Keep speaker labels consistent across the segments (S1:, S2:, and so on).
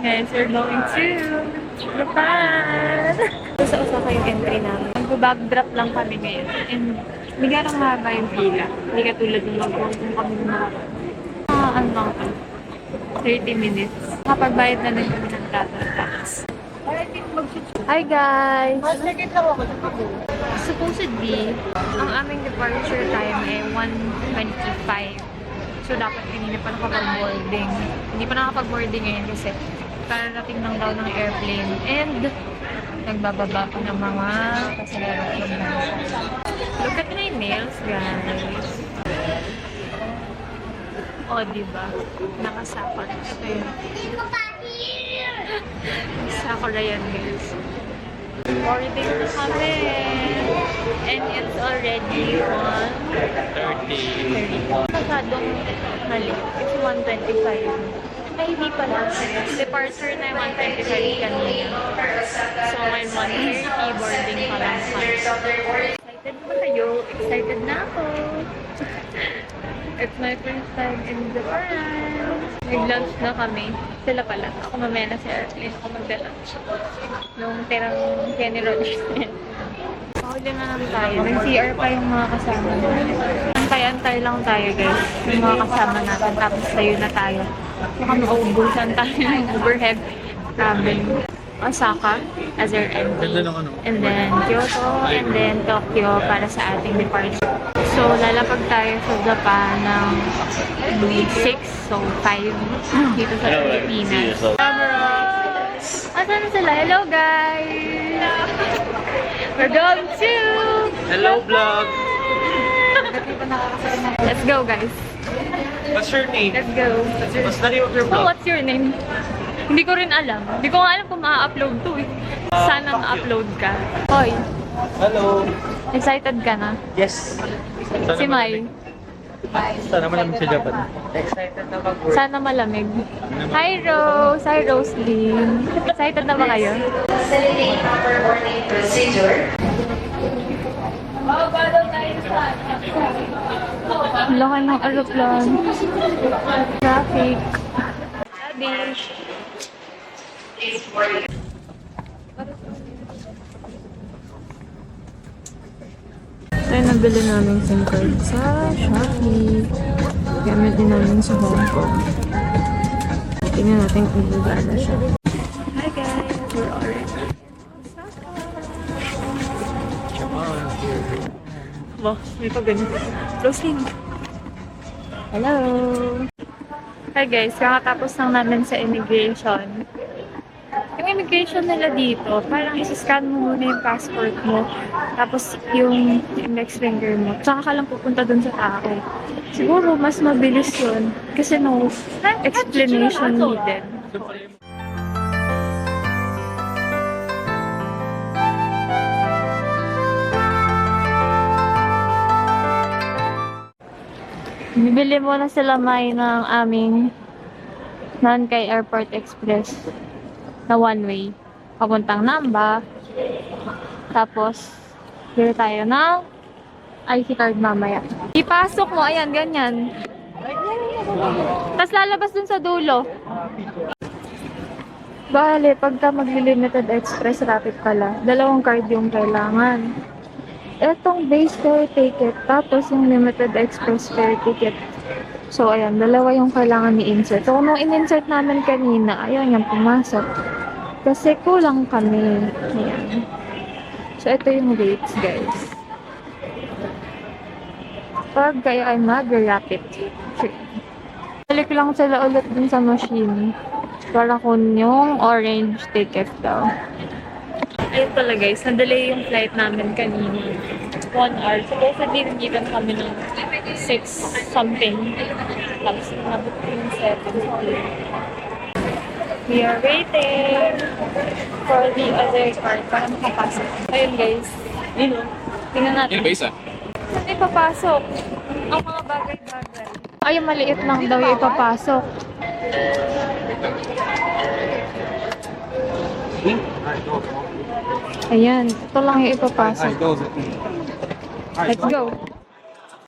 S1: guys, we're going to Japan! Sa Osaka yung entry namin. Mag-backdrop lang kami ngayon. And bigarang mahaba yung pila. Hindi katulad ng mag-walking kami mga ano lang to, 30 minutes. Kapagbayad na lang kami ng travel tax. Hi guys! Supposedly, ang aming departure time ay 1:25. So, dapat kanina pa nakapag-boarding. Hindi pa nakapag-boarding ngayon kasi kararating lang daw ng airplane. And, nagbababa pa ng mga pasahero. Look at my nails, guys. O, diba? Nakasakot. Ito yun. Sakot na yan, guys. Boarding na kami. And it's already 1:30. Masyadong mali. It's 1:25. Ay, hindi pala. Departure na yung 1:25 kanina. So, ngayon 1:30. Boarding pa lang kami. Excited ba kayo? Excited na ako. It's my first time in Japan. Nag-lunch na kami. Sila pala. Ako mamaya na sa airplane. Ako mag-lunch. Nung tirang Kenny Rogers na yan. Pakuli na lang tayo. Nag-CR pa yung mga kasama natin. Antay-antay lang tayo guys. Yung mga kasama natin. Tapos tayo na tayo. Baka mauubusan tayo ng overhead travel. Osaka as our entry. And then Kyoto. And then Tokyo para sa ating departure. So, lalapag tayo sa Japan ng 6, so 5 dito sa Pilipinas. Asan na sila? Hello guys! We're going to
S2: Hello vlog!
S1: Let's go guys!
S2: What's your name?
S1: Let's go!
S2: What's the name of your
S1: So,
S2: vlog?
S1: what's your name? Hindi ko rin alam. Hindi ko nga alam kung ma-upload to eh. Sana ma-upload ka. Hoy!
S2: Hello!
S1: Excited ka na?
S2: Yes!
S1: Si Mai.
S2: Sana malamig sa Japan. Excited na mag-work.
S1: Sana malamig. Hi Rose! Hi Roslyn! Excited na ba kayo?
S3: Facilitate proper boarding procedure.
S1: Ang laki ng aeroplane. Traffic. Sabi. Ito yung nabili namin SIM card sa Shopee. Gamit din namin sa Hong Kong. Tingnan natin kung gagana siya. Hi guys! We're already Ba, may pa ganun. Closing. Hello! Hi guys, kakatapos lang namin sa immigration. Yung immigration nila dito, parang isi-scan mo muna yung passport mo, tapos yung index finger mo, tsaka ka lang pupunta dun sa tao. Siguro, mas mabilis yun, kasi no explanation needed. Bibili muna sila May ng aming Nankay Airport Express na one-way. Papuntang Namba. Tapos, bili tayo ng IC card mamaya. Ipasok mo, ayan, ganyan. Tapos lalabas dun sa dulo. Bale, pagka mag-limited express rapid pala, dalawang card yung kailangan. Etong base fare ticket, tapos yung limited express fare ticket. So, ayan, dalawa yung kailangan i-insert. So, nung in-insert namin kanina, ayan, yung pumasok. Kasi kulang kami. Ayan. So, ito yung rates, guys. Pag kayo ay mag-rapid train. Balik lang sila ulit dun sa machine. Para kung yung orange ticket daw. Ayun pala guys, na-delay yung flight namin kanina. 1 hour. Supposedly, nagitan kami ng 6 something. Tapos, nabot yung 7. We are waiting for the other card para makapasok. Ayun guys. Tingnan natin.
S2: Yung base
S1: Saan ipapasok? Ang mga bagay-bagay. Ay, yung maliit lang daw yung ipapasok. Ayan, ito lang yung ipapasok. Let's go.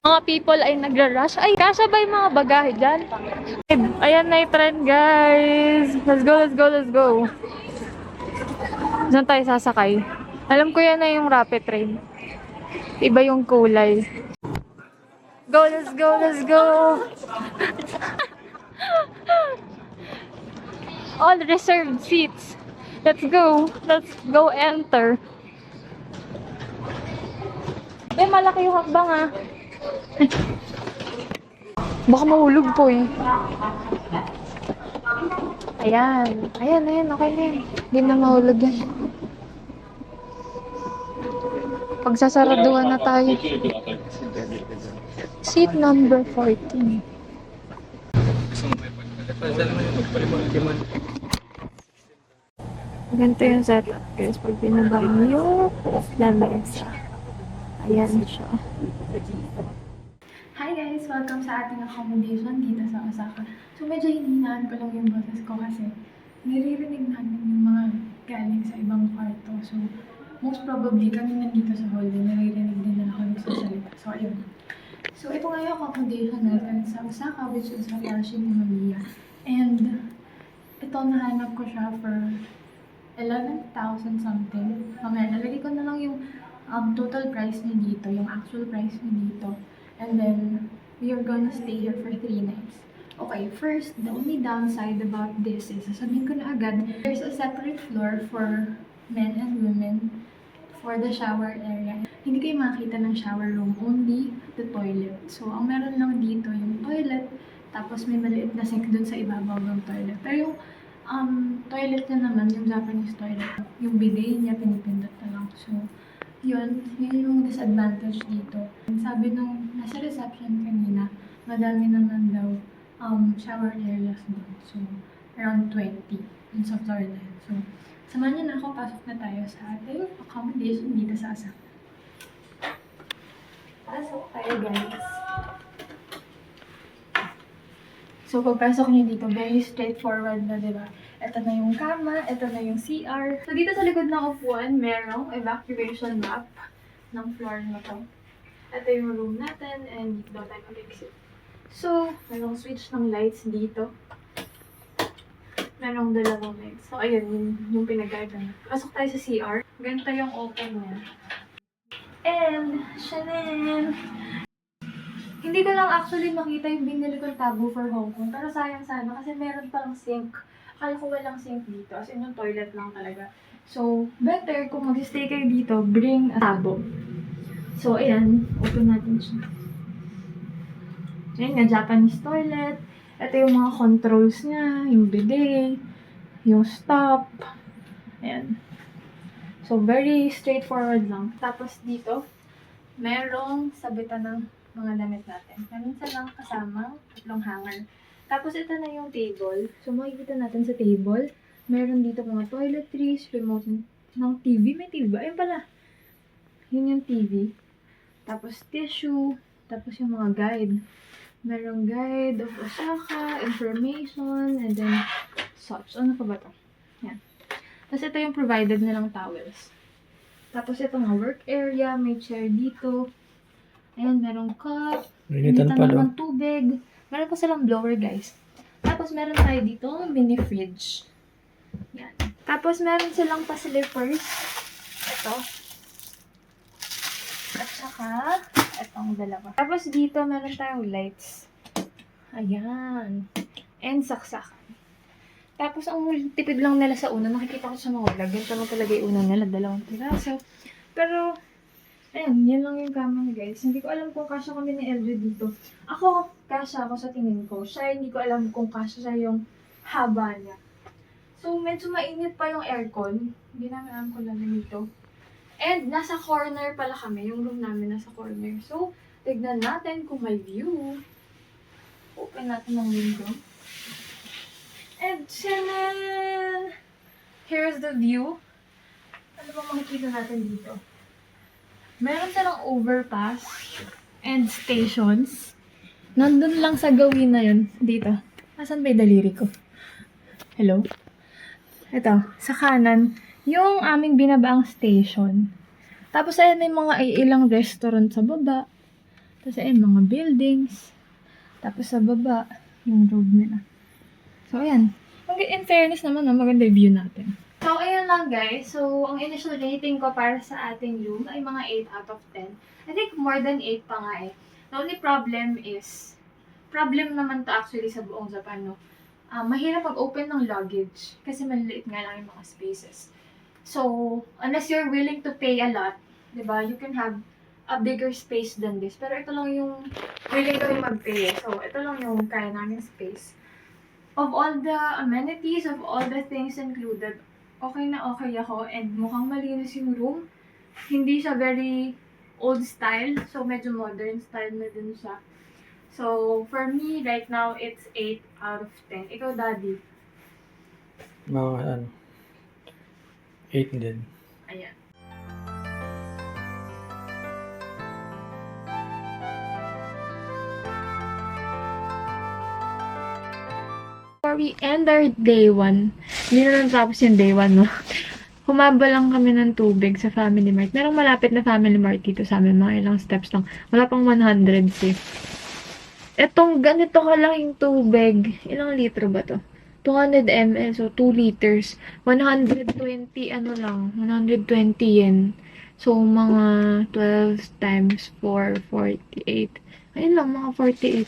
S1: Mga people ay nagra-rush. Ay, kasya ba yung mga bagahe dyan? Ayan na yung trend, guys. Let's go, let's go, let's go. Diyan tayo sasakay. Alam ko yan na yung rapid train. Iba yung kulay. Go, let's go, let's go. All reserved seats. Let's go. Let's go enter. Malaki yung hakbang ah. Baka mahulog po eh. Ayan. Ayan. Okay na yan. Hindi na mahulog yan. Pagsasaraduhan na tayo. Seat number 14. Ganito yung setup guys. Pag binaba mo yung lamesa. Ayan siya.
S4: Hi guys! Welcome sa ating accommodation dito sa Osaka. So medyo hinihinaan ko lang yung boses ko kasi naririnig namin yung mga galing sa ibang kwarto. So most probably kami nandito sa hall din, naririnig din na ako nagsasalita. So ayun. So ito nga yung accommodation natin sa Osaka, which is Hayashi ni Mamiya. And ito nahanap ko siya for 11,000 something. Mamaya nalagay ko na lang yung total price niya dito, yung actual price niya dito. And then, we are gonna stay here for 3 nights. Okay, first, the only downside about this is, sasabihin ko na agad, there's a separate floor for men and women for the shower area. Hindi kayo makakita ng shower room, only the toilet. So, ang meron lang dito yung toilet, tapos may maliit na sink dun sa ibabaw ng toilet. Pero yung toilet niya naman, yung Japanese toilet, yung bidet niya, pinipindot na lang. So, yun yung disadvantage dito. Sabi nung nasa reception kanina, madami naman daw shower areas doon. So, around 20 dun sa floor na yun. So, samahan niyo na ako, pasok na tayo sa ating accommodation dito sa Osaka. Pasok tayo guys. So, pagpasok niyo dito, very straightforward na, diba? Ito na yung kama, ito na yung CR. So, dito sa likod ng upuan, merong evacuation map ng floor na to. Ito yung room natin, and dito tayo mag-exit. So, merong switch ng lights dito. Merong dalawang lights. So, ayun, yung pinag-guardan. Pasok tayo sa CR. Ganito yung open niya. And, Chanel! Hindi ko lang actually makita yung binili kong tabo for Hong Kong. Pero sayang sana kasi meron palang sink. Akala ko walang sink dito. As in, yung toilet lang talaga. So, better kung mag-stay kayo dito, bring a tabo. So, ayan. Open natin siya. Ayan nga, Japanese toilet. Ito yung mga controls niya. Yung bidet. Yung stop. Ayan. So, very straightforward lang. Tapos dito, merong sabitan ng mga damit natin. Meron silang kasama, 3 hanger. Tapos ito na yung table. So makikita natin sa table, meron dito mga toiletries, remote ng TV. May TV ba? Ayun pala. Yun yung TV. Tapos tissue. Tapos yung mga guide. Merong guide of Osaka, information, and then such. Ano pa ba ito? Yan. Tapos ito yung provided nilang towels. Tapos ito nga work area, may chair dito. Ayan, merong cup.
S2: Initan pa
S4: ng tubig. Meron pa silang blower, guys. Tapos meron tayo dito mini fridge. Yan. Tapos meron silang pa-slippers. Ito. At saka, itong dalawa. Tapos dito meron tayong lights. Ayan. And saksakan. Tapos ang tipid lang nila sa una. Nakikita ko sa mga vlog. Ganito lang talaga yung una nila. 2 piraso. Pero, ayan, yan lang yung kama niya, guys. Hindi ko alam kung kasya kami ni LJ dito. Ako, kasya ako sa tingin ko. Siya, hindi ko alam kung kasya siya yung haba niya. So, medyo mainit pa yung aircon. Hindi namin alam kung lalagay ito. And, nasa corner pala kami. Yung room namin nasa corner. So, tignan natin kung may view. Open natin ng window. And, Chanel! Here's the view. Ano ba makikita natin dito? Meron silang overpass and stations. Nandun lang sa gawin na yun. Dito. Asan ba yung daliri ko? Hello? Ito. Sa kanan. Yung aming binabaang station. Tapos ayan may mga ilang restaurant sa baba. Tapos ayan, mga buildings. Tapos sa baba, yung road nila. So ayan. In fairness naman, maganda yung view natin. So ayan lang guys. So ang initial rating ko para sa ating room ay mga 8 out of 10. I think more than 8 pa nga eh. The only problem is, problem naman to actually sa buong Japan, no? Mahirap mag-open ng luggage kasi maliliit nga lang yung mga spaces. So, unless you're willing to pay a lot, diba, you can have a bigger space than this. Pero ito lang yung willing kami mag-pay. So, ito lang yung kaya namin space. Of all the amenities, of all the things included, okay na okay ako and mukhang malinis yung room. Hindi siya very old style, so medyo modern style na din siya. So, for me, right now, it's 8 out of 10. Ikaw, Daddy?
S2: Mga 8 din.
S4: Ayan. Before we end our day 1, hindi na natapos yung day 1, no? Humaba lang kami ng tubig sa Family Mart. Merong malapit na Family Mart dito sa amin. Mga ilang steps lang. Wala pang 100 eh. Etong ganito ka lang yung tubig. Ilang litro ba to? 200 ml, so 2 liters. 120, ano lang, 120 yen. So, mga 12 times 4, 48. Ayun lang, mga 48.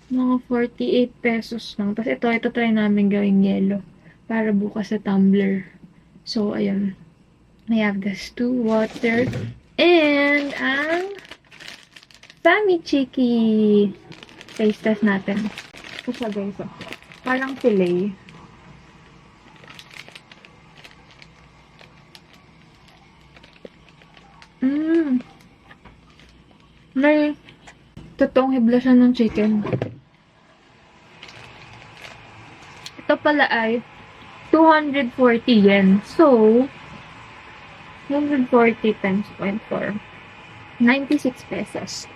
S4: Mga 48 pesos lang. Tapos ito try namin gawing yellow. Para bukas sa tumbler. So, ayun. I have this 2 water. And, ang Fami Chiki. Taste test natin. Ito siya guys. Oh. Parang filet. May totoong hibla siya ng chicken. Ito pala ay 240 yen. So, 140 times 0.4. 96 pesos.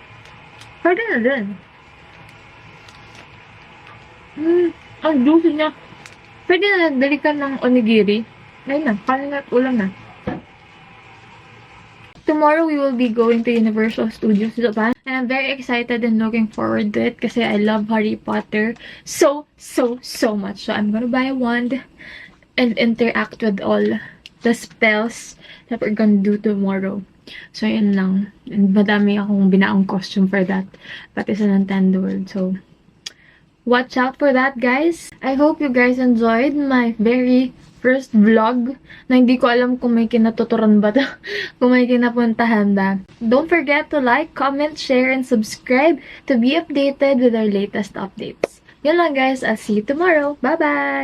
S4: Pwede na din. Ang juicy niya. Pwede na nagdali ka ng onigiri. Ayun na, kanin at ulam na. Tomorrow we will be going to Universal Studios Japan. And I'm very excited and looking forward to it kasi I love Harry Potter so much. So I'm gonna buy a wand and interact with all the spells that we're gonna do tomorrow. So yun lang. And madami akong binaong costume for that. Pati sa Nintendo World. So watch out for that, guys. I hope you guys enjoyed my very first vlog na hindi ko alam kung may kinatuturan ba to, kung may kinapuntahan ba. Don't forget to like, comment, share, and subscribe to be updated with our latest updates. Yun lang guys, I'll see you tomorrow. Bye-bye!